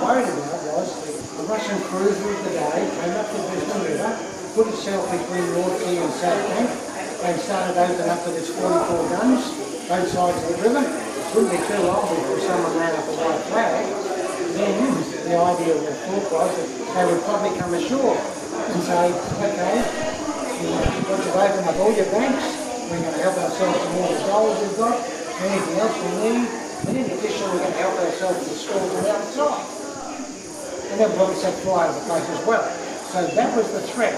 worried about was the Russian cruiser of the day came up the Brisbane River, put itself between North Key and South Bank, and started opening up with its 44 guns, both sides of the river. It wouldn't be too long before someone ran up a white flag. Then the idea of the thought was that they would probably come ashore and say, okay, once you've opened up all your banks, we're going to help ourselves to all the gold we've got, anything else we need, and in addition we're going to help ourselves with stores from outside. And then we'll set fire to the place as well. So that was the threat.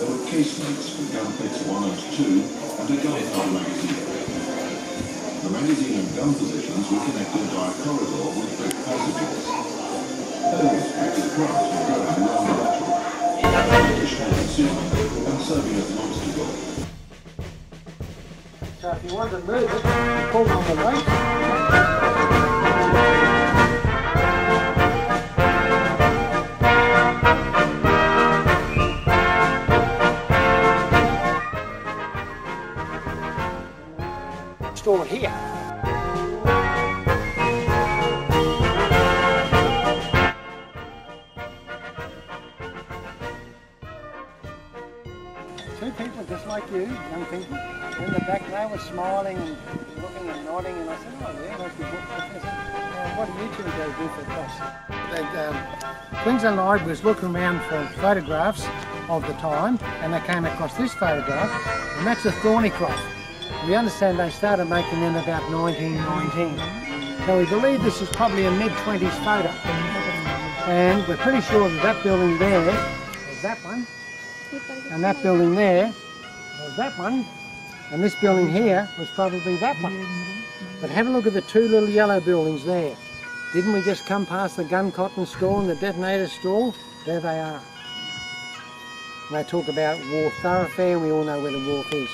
There were casemates for gun pits 1 and 2 and a gunpowder magazine. The magazine and gun positions were connected by a corridor with brick passages. Those active crafts were going around the battle, additional concealment and serving as an obstacle. So if you want to move it, you pull on the weight. Store it here. Two people just like you, young people, in the back they were smiling and looking and nodding, and I said, oh yeah, those people. I said, what do you two go do for us? Queensland Library was looking around for photographs of the time, and they came across this photograph, and that's a Thornycroft. We understand they started making them about 1919. So we believe this is probably a mid-20s photo. And we're pretty sure that that building there was that one. And that building there was that one. And this building here was probably that one. But have a look at the two little yellow buildings there. Didn't we just come past the gun cotton store and the detonator store? There they are. And they talk about war thoroughfare, and we all know where the wharf is.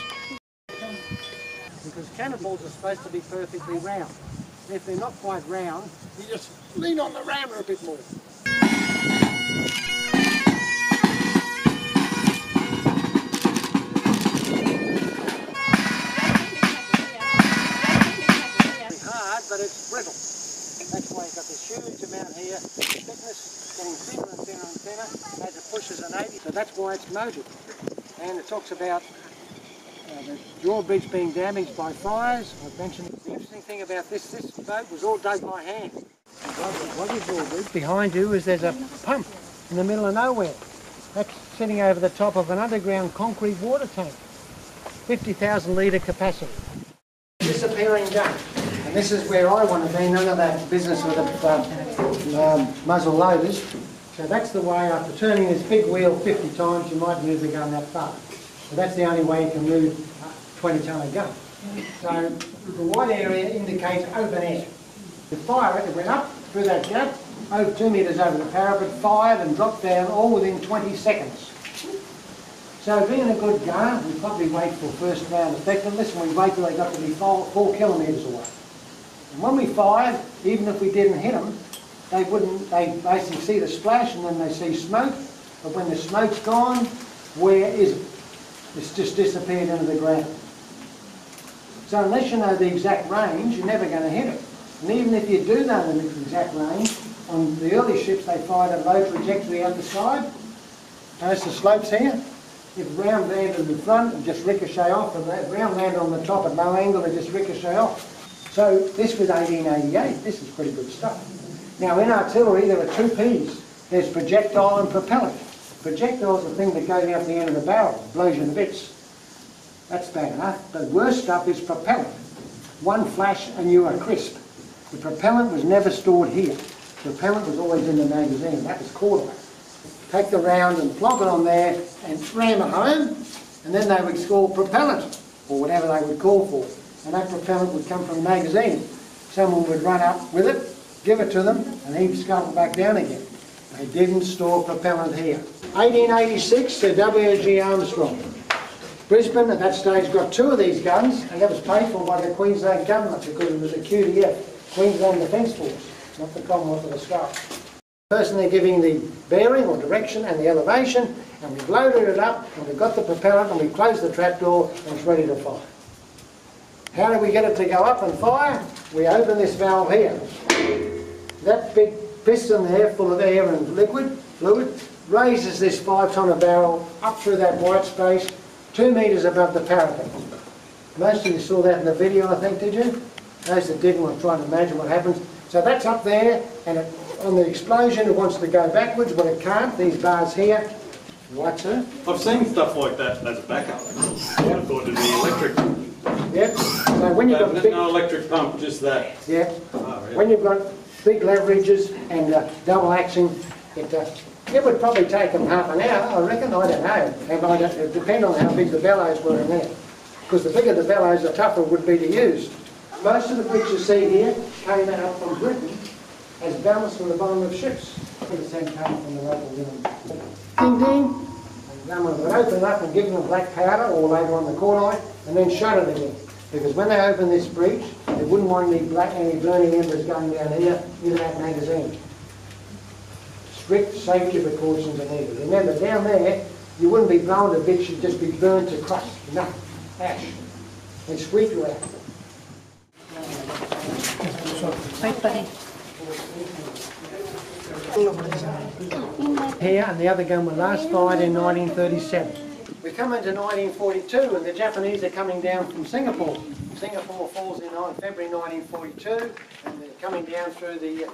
Because cannonballs are supposed to be perfectly round. And if they're not quite round, you just lean on the rammer a bit more. It's hard, but it's brittle. That's why you've got this huge amount here, thickness getting thinner and thinner and thinner as it pushes an 80. So that's why it's moated. And it talks about the drawbridge being damaged by fires. I've mentioned the interesting thing about this boat was all dug by hand. Behind you is there's a pump in the middle of nowhere. That's sitting over the top of an underground concrete water tank. 50,000 litre capacity. Disappearing gun. And this is where I want to be, none of that business with the muzzle loaders. So that's the way, after turning this big wheel 50 times, you might move the gun that far. So that's the only way you can move a 20-tonne gun. So the white area indicates open air. You fire it, it went up through that gap, over 2 metres over the parapet, fired and dropped down all within 20 seconds. So being a good gunner, we probably wait for first round effectiveness, and we wait till they got to be 4 kilometres away. And when we fired, even if we didn't hit them, they basically see the splash and then they see smoke, but when the smoke's gone, where is it? It's just disappeared into the ground. So unless you know the exact range, you're never going to hit it. And even if you do know the exact range, on the early ships they fired a low trajectory out the side. Notice the slopes here. If round landed in front, it just ricochet off, and that round landed on the top at low angle, it just ricochet off. So this was 1888. This is pretty good stuff. Now in artillery there are 2 P's. There's projectile and propellant. Projectile is the thing that goes out the end of the barrel, blows you to bits. That's bad enough. The worst stuff is propellant. One flash and you are crisp. The propellant was never stored here. Propellant was always in the magazine. That was quarter. Take the round and plonk it on there and ram it home, and then they would score propellant, or whatever they would call for. And that propellant would come from the magazine. Someone would run up with it, give it to them, and he'd scuttle back down again. They didn't store propellant here. 1886, Sir W.G. Armstrong. Brisbane at that stage got 2 of these guns, and that was paid for by the Queensland government because it was a QDF, Queensland Defence Force, not the Commonwealth of Australia. Person they're giving the bearing or direction and the elevation, and we've loaded it up, and we've got the propellant, and we've closed the trapdoor, and it's ready to fire. How do we get it to go up and fire? We open this valve here. That big piston there full of air and fluid raises this 5-tonner barrel up through that white space 2 metres above the parapet. Most of you saw that in the video, I think, did you? Those that didn't were trying to imagine what happens. So that's up there, and on the explosion it wants to go backwards, but it can't. These bars here. Right, sir? I've seen stuff like that as a backup. I thought it'd be electric. Yep. So when you've got no electric pump, just that. Yeah. Oh, really? When you've got big leverages and double axing, it would probably take them half an hour, I reckon. I don't know. And it depends on how big the bellows were in there. Because the bigger the bellows, the tougher it would be to use. Most of the bricks you see here came out from Britain as ballast from the bottom of ships. 100% came from the local women. Ding ding. And then would open up and give them black powder, or later on the cordite, and then shut it again. Because when they open this breech, they wouldn't want any burning embers going down here into that magazine. Strict safety precautions are needed. Remember, down there, you wouldn't be blown to bits, you'd just be burned to crust. No, ash. And squeak you out. Right, buddy. Here, and the other gun were last fired in 1937. We come into 1942 and the Japanese are coming down from Singapore. Singapore falls in on February 1942 and they're coming down through the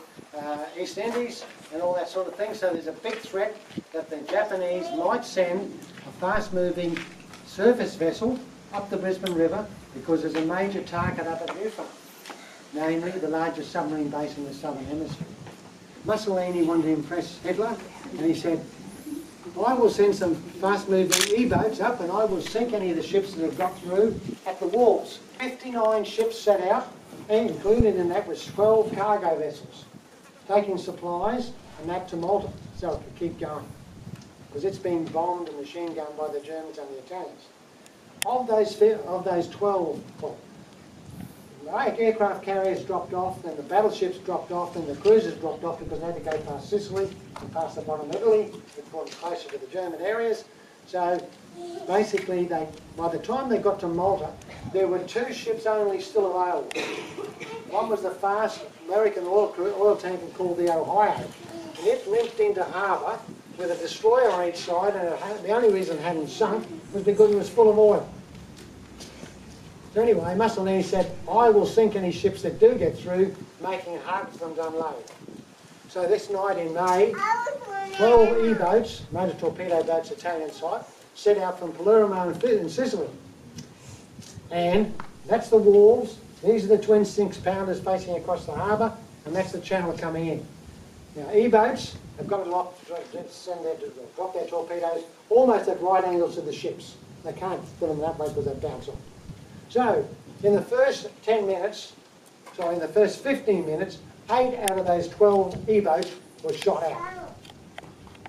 East Indies and all that sort of thing. So there's a big threat that the Japanese might send a fast-moving surface vessel up the Brisbane River because there's a major target up at Newfoundland, namely the largest submarine base in the Southern Hemisphere. Mussolini wanted to impress Hitler and he said, I will send some fast-moving E-boats up and I will sink any of the ships that have got through at the walls. 59 ships set out, and included in that was 12 cargo vessels, taking supplies and that to Malta so it could keep going. Because it's been bombed and machine gunned by the Germans and the Italians. Of those 12, well, the aircraft carriers dropped off, then the battleships dropped off, then the cruisers dropped off because they had to go past Sicily and past the bottom of Italy, which brought them closer to the German areas. So basically, by the time they got to Malta, there were 2 ships only still available. One was the fast American oil tanker called the Ohio, and it limped into harbour with a destroyer on each side, and the only reason it hadn't sunk was because it was full of oil. So anyway, Mussolini said, I will sink any ships that do get through, making it hard for them to unload. So this night in May, 12 E-boats, motor torpedo boats, Italian type, set out from Palermo in Sicily. And that's the walls. These are the twin 6-pounders facing across the harbour, and that's the channel coming in. Now, E-boats have got to drop their torpedoes almost at right angles to the ships. They can't put them that way because they bounce off. So, in the first 15 minutes, 8 out of those 12 E-boats were shot out.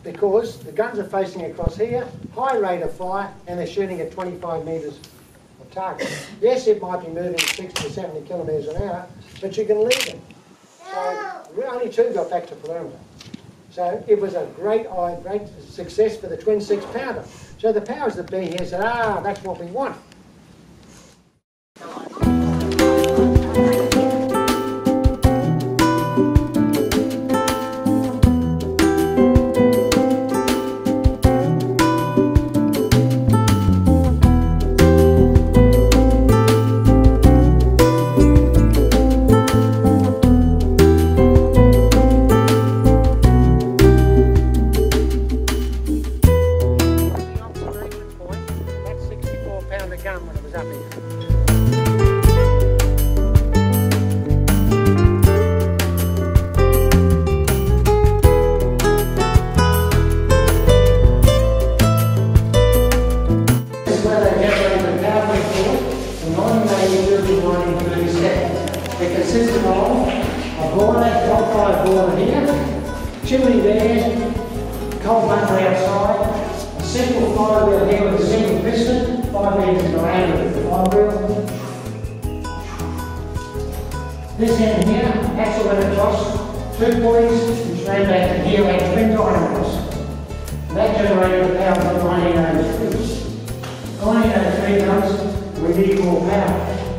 Because the guns are facing across here, high rate of fire, and they're shooting at 25 metres of target. Yes, it might be moving 60 to 70 kilometres an hour, but you can lead them. So, only 2 got back to Palermo. So, it was a great success for the twin 6-pounder. So the powers that be here said, that's what we want. It consisted of a boiler, top 5 boiler here, chimney there, coal bunker outside, a simple flywheel here with a single piston, 5 metres in diameter with the flywheel. This end here, axle went across, 2 pulleys which ran back to here like twin dynamos. That generated the power from 1903. 1903 comes, we need more power.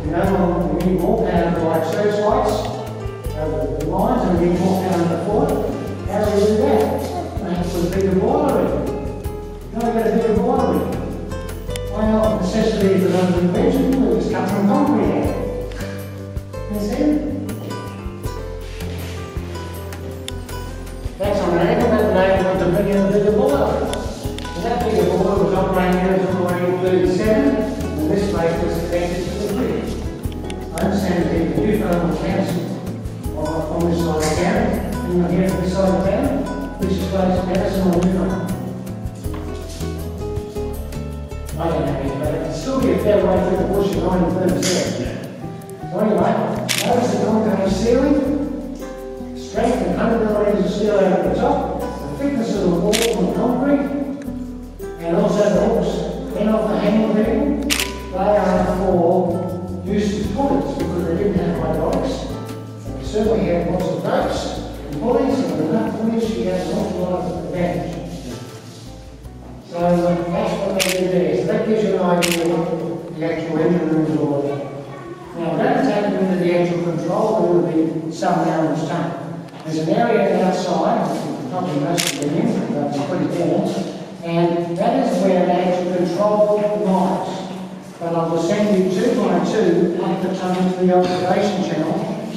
You know, we need more power to like searchlights over the mines, and we need more power to the fort. How do we do that? We have to put a bigger boiler in. How do we get a bigger boiler in? Well, necessity is another invention. We just cut some concrete out. You see? That's on an angle that enabled to bring in a bigger boiler. And that bigger boiler was operating out of operating 37, and this place was connected to the grid. I understand that the new phone council on this side of town, and here on this side of town, which is close to Madison or Newfoundland. I don't know anything, but it can still be a fair way through the bush and 90 firms there. So anyway, notice the concave ceiling, strength and 100 millimetres of steel over the top, the thickness of the wall from concrete, and also the hooks in off the handle there. They are for use as pulleys because they didn't have hydraulics. They certainly had lots of ropes and pulleys, and with enough pulleys she has an awful lot of advantage. So that's what they do there. So that gives you an idea of what the actual engine room is all about. Now, we're going to take you into the actual control room of the submarine tunnel. There's an area outside, probably most of them in, but it's pretty warm, and that is where they actually control the mines. But I will send you 2 by 2 up the tunnel to the observation channel,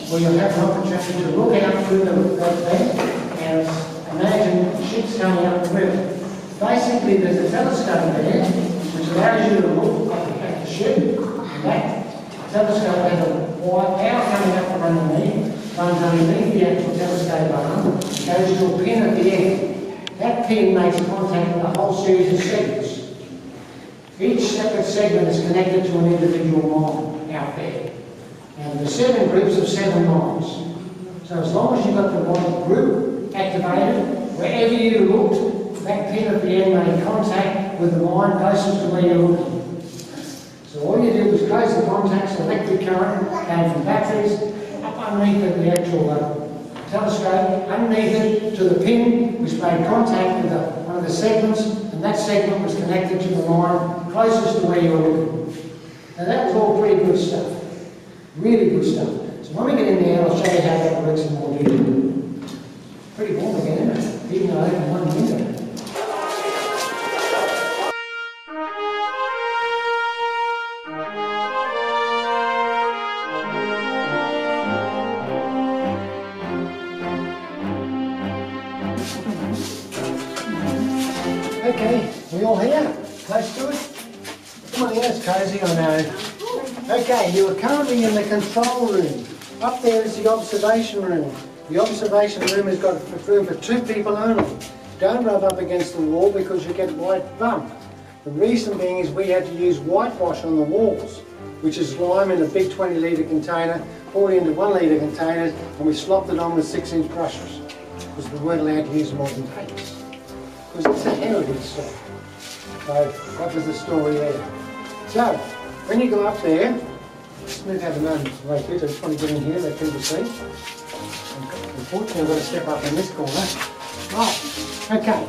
where you'll have an opportunity to look out through that thing and imagine ships coming up the river. Basically, there's a telescope there, which allows you to look at the ship, and that telescope has a wire power coming up from underneath, runs underneath the actual telescope arm, goes to a pin at the end. That pin makes contact with a whole series of segments. Each separate segment is connected to an individual mine out there. And there's 7 groups of 7 mines. So as long as you've got the right group activated, wherever you looked, that pin at the end made contact with the mine closest to where you're looking. So all you do is close the contacts, electric current came from batteries, up underneath the actual telescope, underneath it to the pin, which made contact with one of the segments, and that segment was connected to the mine closest to where you were looking. Now that was all pretty good stuff. Really good stuff. So when we get in there, I'll show you how that works in more detail. Pretty warm again, isn't it? Even though I opened one window. Okay, we all here? Close to it? Come on, yeah, it's cosy, I know. Okay, you are currently in the control room. Up there is the observation room. The observation room has got room for 2 people only. Don't rub up against the wall because you get white bump. The reason being is we had to use whitewash on the walls, which is lime in a big 20-litre container, poured into 1-litre containers, and we slopped it on with 6-inch brushes because we weren't allowed to use modern tapes. Because it's a heritage site. So that was the story there. So, when you go up there, let's move out of the moment right here, I just want to get in here, let people see. Unfortunately, I've got to step up in this corner. Right, okay.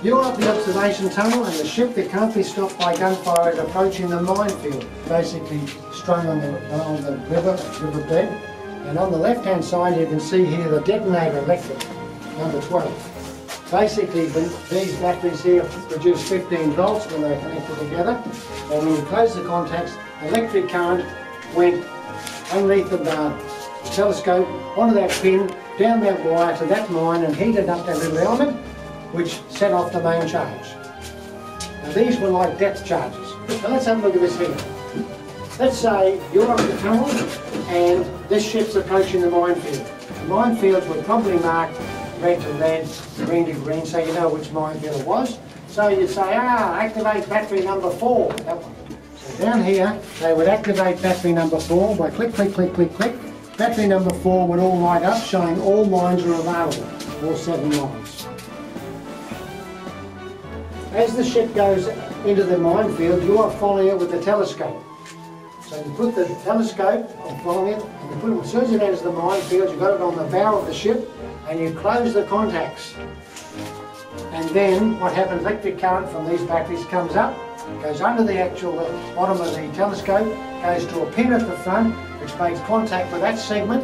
You're up the observation tunnel, and the ship that can't be stopped by gunfire is approaching the minefield, basically strung on the riverbed. And on the left-hand side, you can see here the detonator electric, number 12. Basically, these batteries here produce 15 volts when they're connected together, and when you close the contacts, electric current went underneath the telescope, onto that pin, down that wire to that mine, and heated up that little element, which set off the main charge. Now these were like depth charges. Now let's have a look at this here. Let's say you're up the tunnel, and this ship's approaching the minefield. The minefields were probably marked red to red, green to green, so you know which minefield it was. So you'd say, activate battery number 4, that one. So down here, they would activate battery number 4 by click, click, click, click, click. Battery number 4 would all light up, showing all mines are available, all 7 mines. As the ship goes into the minefield, you are following it with the telescope. So you put the telescope on following it, and you put it, as soon as it enters the minefield, you've got it on the bow of the ship, and you close the contacts. And then what happens, electric current from these batteries comes up, goes under the actual bottom of the telescope, goes to a pin at the front, which makes contact with that segment,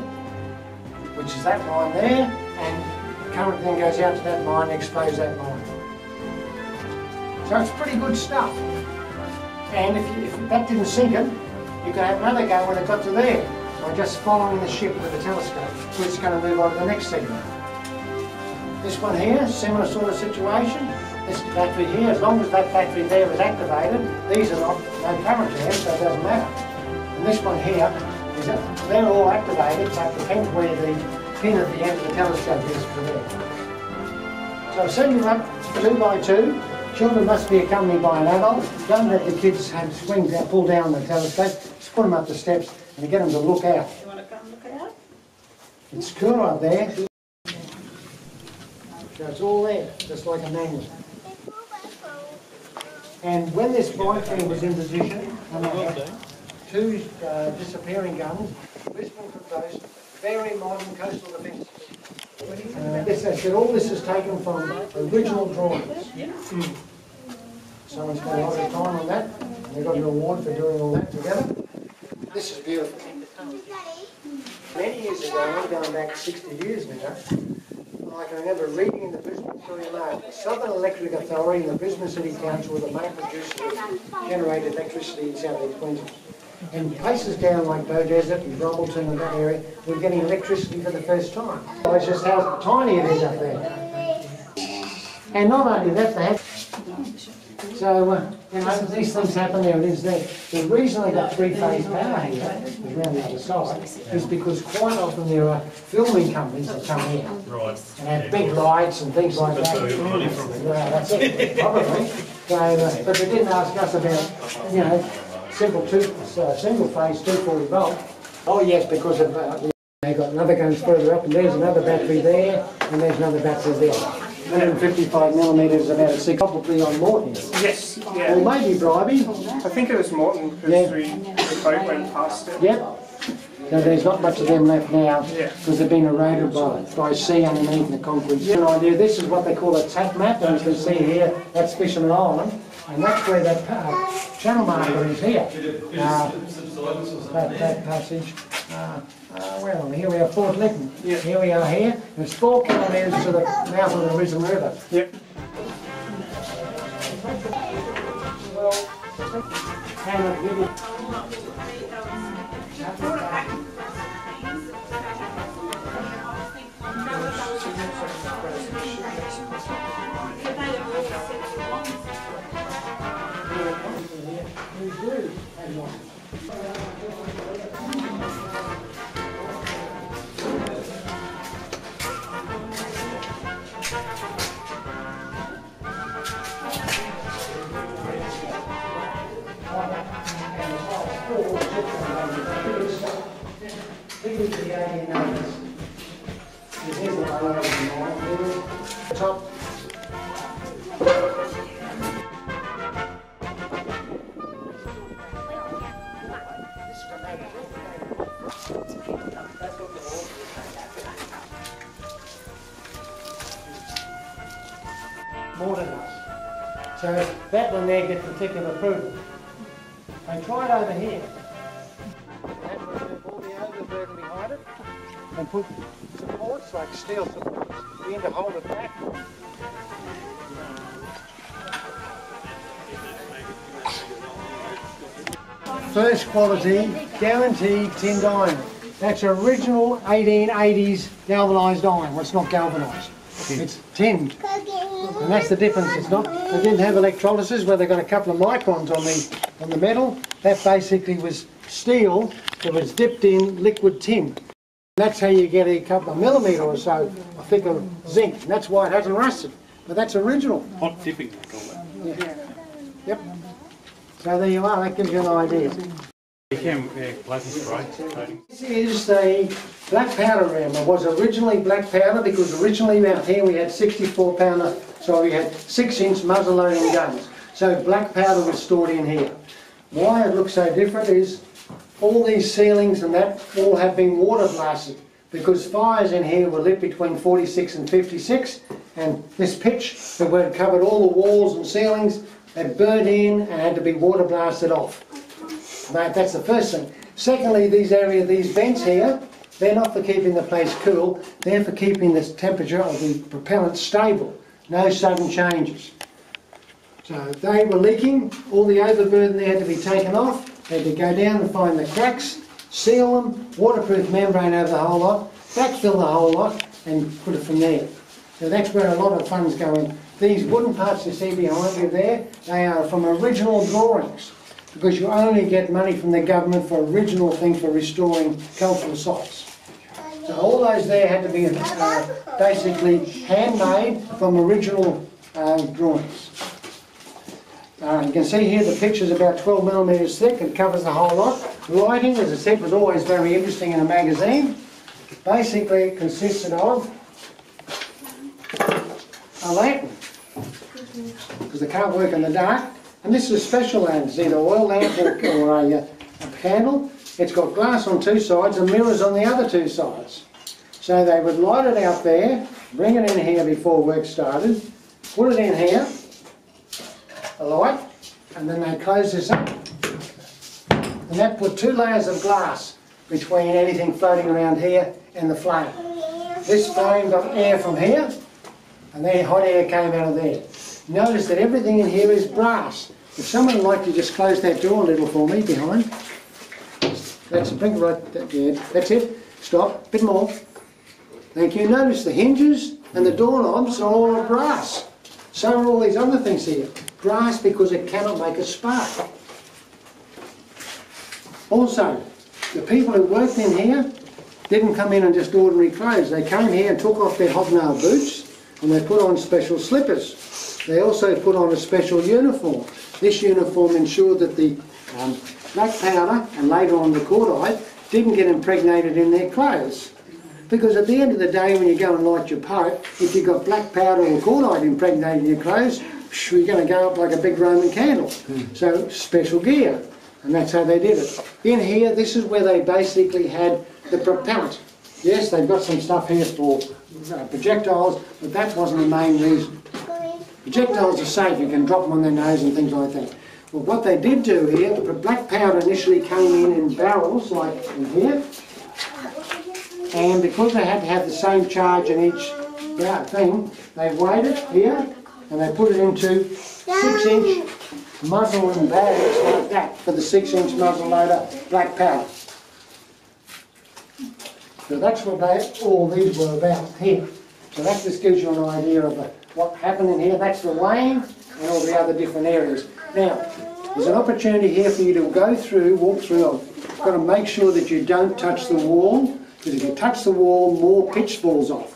which is that line there, and current then goes out to that line and explodes that line. So it's pretty good stuff. And if that didn't sink it, you could have another go when it got to there, by just following the ship with the telescope. So it's going to move on to the next segment. This one here, similar sort of situation. This battery here, as long as that battery there is activated, these are not, no current there, so it doesn't matter. And this one here, they're all activated, so it depends where the pin at the end of the telescope is for there. So set you up 2 by 2. Children must be accompanied by an adult. Don't let the kids have swings out, pull down the telescope. Just put them up the steps and get them to look out. You want to come look out? It's cool up there. So it's all there, just like a manual. And when this biplane was in position, and I had 2 disappearing guns, Brisbane proposed very modern coastal defence. All this is taken from original drawings. Someone spent a lot of time on that, and they got an award for doing all that together. This is beautiful. Many years ago, I'm going back 60 years now, I can remember reading in the Brisbane Courier Mail, the Southern Electric Authority and the Brisbane City Council were the main producers of generated electricity in South East Queensland. And places down like Beaudesert and Brambleton and that area were getting electricity for the first time. It's just how tiny it is up there. And not only that, they have... So, these things happen there, it is there. The reason they got 3-phase power here, around the other side, is because quite often there are filming companies that come here. Right. And have big lights and things like that. Well, that's it, probably. So, but they didn't ask us about, you know, single phase 240 volt. Oh yes, because of they got another guns further up, and there's another battery there, and there's another battery there. 155 millimetres about a 6, probably on Morton. Yes, yeah. Or maybe Bribey. I think it was Morton because the boat went past it. Yep. So there's not much of them left now because they've been eroded by sea underneath the concrete. Yeah. An idea. This is what they call a tap map, and you can see here that's Fisherman Island, and that's where that channel marker is here. That passage. Where are we? Here we are, Fort Lytton. Yep. Here we are here. There's 4 kilometres to the mouth of the Brisbane River. Yep. Top. More than us. So that one there gets particular approval. They tried over here. That one they pull the overburden behind it and put supports like steel supports in to hold it back. First quality, guaranteed tin diamond. That's original 1880s galvanised iron. Well, it's not galvanised. It's tinned. And that's the difference. It's not. They didn't have electrolysis where they got a couple of microns on the metal. That basically was steel that was dipped in liquid tin. That's how you get a couple of millimetre or so of thicker zinc. And that's why it hasn't rusted. But that's original. Hot dipping, they call that. Yeah. Yep. So there you are. That gives you an idea. This is a black powder ram. It was originally black powder because originally out here we had 64-pounder, so we had 6-inch muzzle loading guns. So black powder was stored in here. Why it looks so different is all these ceilings and that all have been water blasted because fires in here were lit between 46 and 56, and this pitch that had covered all the walls and ceilings, It burned in and had to be water blasted off. That's the first thing. Secondly, these vents here, they're not for keeping the place cool, they're for keeping the temperature of the propellant stable. No sudden changes. So they were leaking, all the overburden there had to be taken off, they had to go down and find the cracks, seal them, waterproof membrane over the whole lot, backfill the whole lot and put it from there. So that's where a lot of funds go in. These wooden parts you see behind you there, they are from original drawings, because you only get money from the government for original things for restoring cultural sites. So all those there had to be basically handmade from original drawings. You can see here the picture's about 12 millimetres thick and covers the whole lot. Lighting, as I said, was always very interesting in a magazine. Basically it consisted of a lantern, because they can't work in the dark. And this is a special lamp, it's either oil lamp or a candle. It's got glass on two sides and mirrors on the other two sides. So they would light it out there, bring it in here before work started, put it in here, a light, and then they close this up. And that put 2 layers of glass between anything floating around here and the flame. This flame got air from here, and then hot air came out of there. Notice that everything in here is brass. If someone would like to just close that door a little for me behind. That's bring it right there. That's it. Stop. Bit more. Thank you. Notice the hinges and the doorknobs are all brass. So are all these other things here. Brass because it cannot make a spark. Also, the people who worked in here didn't come in in just ordinary clothes. They came here and took off their hobnail boots and they put on special slippers. They also put on a special uniform. This uniform ensured that the black powder and later on the cordite didn't get impregnated in their clothes. Because at the end of the day when you go and light your pipe, if you've got black powder or cordite impregnated in your clothes, you're going to go up like a big Roman candle. So special gear, and that's how they did it. In here, this is where they basically had the propellant. Yes, they've got some stuff here for projectiles, but that wasn't the main reason. Projectiles are safe, you can drop them on their nose and things like that. Well, what they did do here, the black powder initially came in barrels, like in here, and because they had to have the same charge in each thing, they weighed it here, and they put it into 6-inch muzzle and bags like that for the 6-inch muzzle loader black powder. So that's what all these were about here. So that just gives you an idea of what happened in here. That's the weighing and all the other different areas. Now, there's an opportunity here for you to go through, walk through. You've got to make sure that you don't touch the wall, because if you touch the wall, more pitch falls off.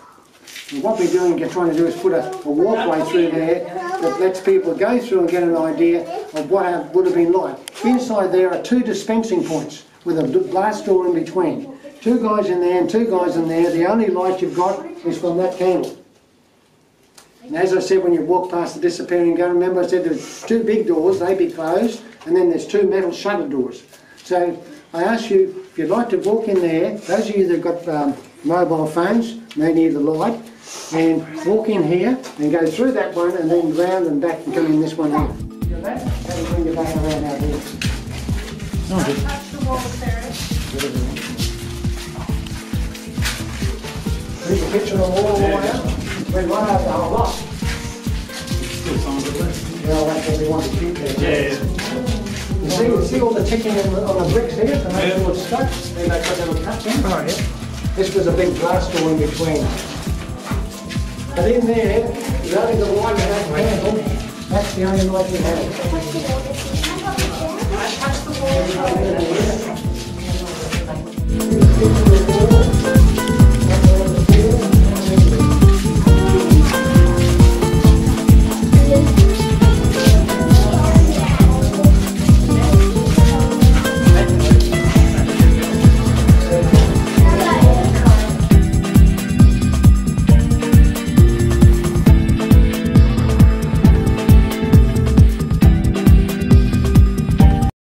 And what we're trying to do is put a walkway through there that lets people go through and get an idea of what it would have been like. Inside there are 2 dispensing points with a glass door in between. 2 guys in there and 2 guys in there. The only light you've got is from that candle. And as I said, when you walk past the disappearing gun, remember I said there's 2 big doors, they be closed, and then there's 2 metal shutter doors. So I ask you, if you'd like to walk in there, those of you that have got mobile phones, they need the light, and walk in here and go through that one and then round and back and come in this one here. You know that? How do you bring your back around out here? Touch the wall there. There's a picture of the wall all the way out. We're right over the whole lot. Well, that's what we want to keep there. Yeah. You see all the ticking on the bricks here to make sure it's stuck? Then they put little cuts in. Oh, yeah. This was a big glass door in between. But in there, you only got one with that candle. That's the only light you have. Touch the wall.